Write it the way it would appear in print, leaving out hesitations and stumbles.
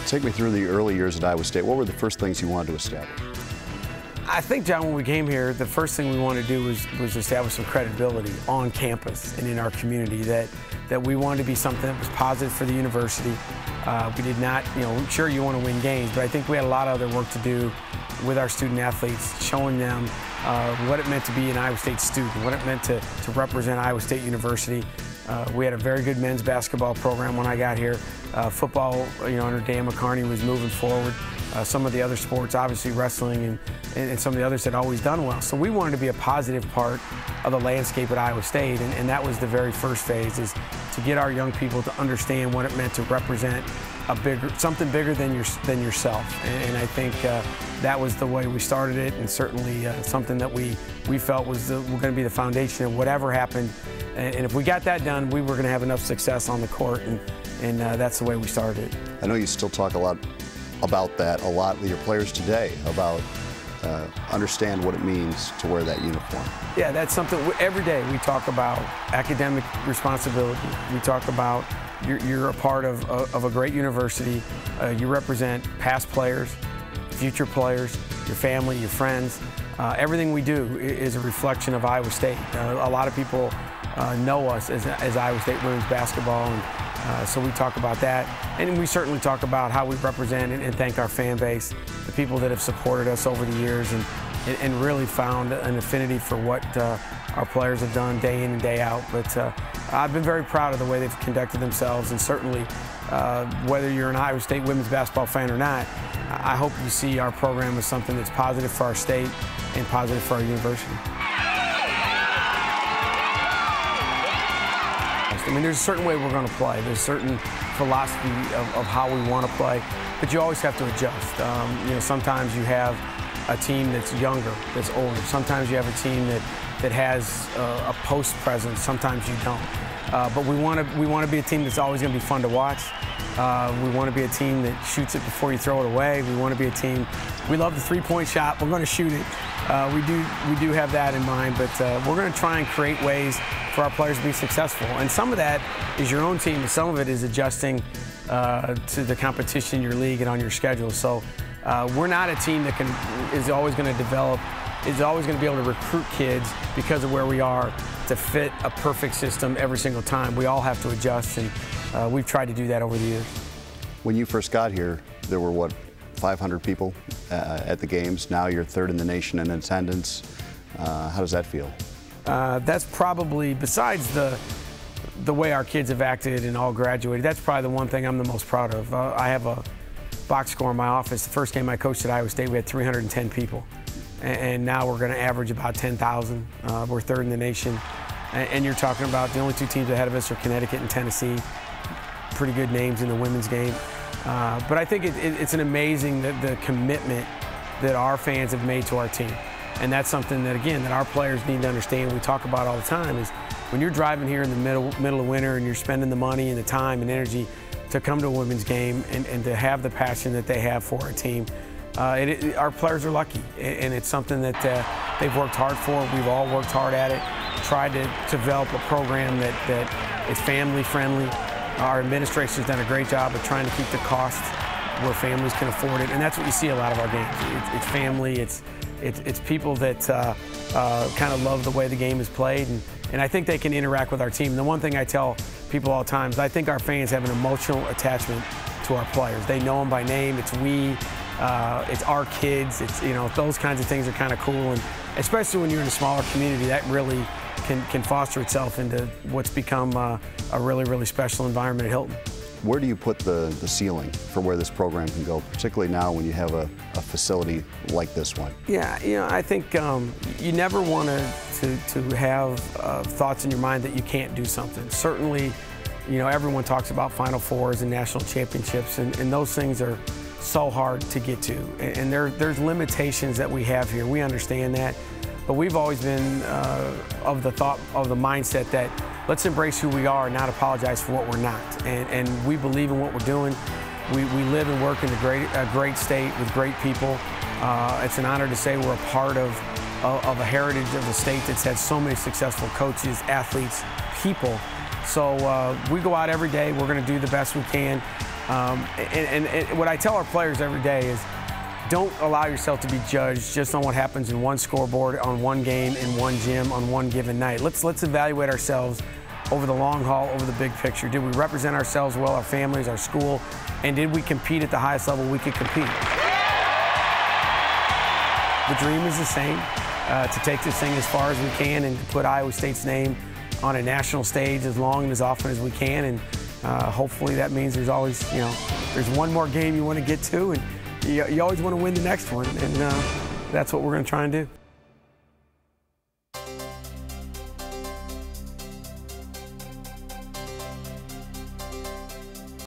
Take me through the early years at Iowa State. What were the first things you wanted to establish? I think, John, when we came here, the first thing we wanted to do was establish some credibility on campus and in our community, that we wanted to be something that was positive for the university. We did not, sure you want to win games, but I think we had a lot of other work to do with our student athletes, showing them what it meant to be an Iowa State student, what it meant to represent Iowa State University. We had a very good men's basketball program when I got here. Football, under Dan McCarney was moving forward. Some of the other sports, obviously wrestling and some of the others had always done well. So we wanted to be a positive part of the landscape at Iowa State, and that was the very first phase, is to get our young people to understand what it meant to represent something bigger than yourself. And I think that was the way we started it, and certainly something that we felt was going to be the foundation of whatever happened. And if we got that done, we were going to have enough success on the court, and that's the way we started it. I know you still talk about that a lot with your players today, about understand what it means to wear that uniform. Yeah, that's something every day we talk about. Academic responsibility. We talk about you're a part of a great university. You represent past players, future players, your family, your friends. Everything we do is a reflection of Iowa State. A lot of people know us as Iowa State women's basketball, and so we talk about that. And we certainly talk about how we represent and thank our fan base, the people that have supported us over the years and really found an affinity for what our players have done day in and day out. But I've been very proud of the way they've conducted themselves, and certainly whether you're an Iowa State women's basketball fan or not, I hope you see our program as something that's positive for our state and positive for our university. I mean, there's a certain way we're going to play. There's a certain philosophy of how we want to play, but you always have to adjust. Sometimes you have a team that's younger, that's older. Sometimes you have a team that has a post presence. Sometimes you don't. But we want to be a team that's always going to be fun to watch. We want to be a team that shoots it before you throw it away. We want to be a team. We love the three-point shot. We're going to shoot it. We do have that in mind, but we're going to try and create ways for our players to be successful. And some of that is your own team, and some of it is adjusting to the competition in your league and on your schedule. So we're not a team that is always going to develop, is always going to be able to recruit kids because of where we are to fit a perfect system every single time. We all have to adjust, and we've tried to do that over the years. When you first got here, there were, what, 500 people at the games. Now you're third in the nation in attendance. How does that feel? That's probably, besides the way our kids have acted and all graduated, that's probably the one thing I'm the most proud of. I have a box score in my office. The first game I coached at Iowa State, we had 310 people. And now we're going to average about 10,000. We're third in the nation. And you're talking about the only two teams ahead of us are Connecticut and Tennessee. Pretty good names in the women's game. But I think it's an amazing the commitment that our fans have made to our team. And that's something that, again, that our players need to understand. We talk about all the time is when you're driving here in the middle of winter and you're spending the money and the time and energy to come to a women's game and to have the passion that they have for our team, our players are lucky. And it's something that they've worked hard for. We've all worked hard at it, tried to develop a program that is family friendly. Our administration has done a great job of trying to keep the costs where families can afford it. And that's what you see a lot of our games. It's family, it's people that kind of love the way the game is played, and I think they can interact with our team. And the one thing I tell people all the time is I think our fans have an emotional attachment to our players. They know them by name. It's we, it's our kids. It's those kinds of things are kind of cool, and especially when you're in a smaller community, that really can foster itself into what's become a really, really special environment at Hilton. Where do you put the ceiling for where this program can go, particularly now when you have a facility like this one? Yeah, I think you never want to have thoughts in your mind that you can't do something. Certainly, everyone talks about Final Fours and national championships, and those things are so hard to get to. And there's limitations that we have here. We understand that. But we've always been of the mindset that let's embrace who we are and not apologize for what we're not. And we believe in what we're doing. We live and work in a great state with great people. It's an honor to say we're a part of a heritage of the state that's had so many successful coaches, athletes, people. So we go out every day. We're going to do the best we can. And what I tell our players every day is, don't allow yourself to be judged just on what happens in one scoreboard, on one game, in one gym, on one given night. Let's evaluate ourselves over the long haul, over the big picture. Did we represent ourselves well, our families, our school, and did we compete at the highest level we could compete? The dream is the same, to take this thing as far as we can and to put Iowa State's name on a national stage as long and as often as we can. And hopefully that means there's always, there's one more game you want to get to, and you always want to win the next one, and that's what we're going to try and do.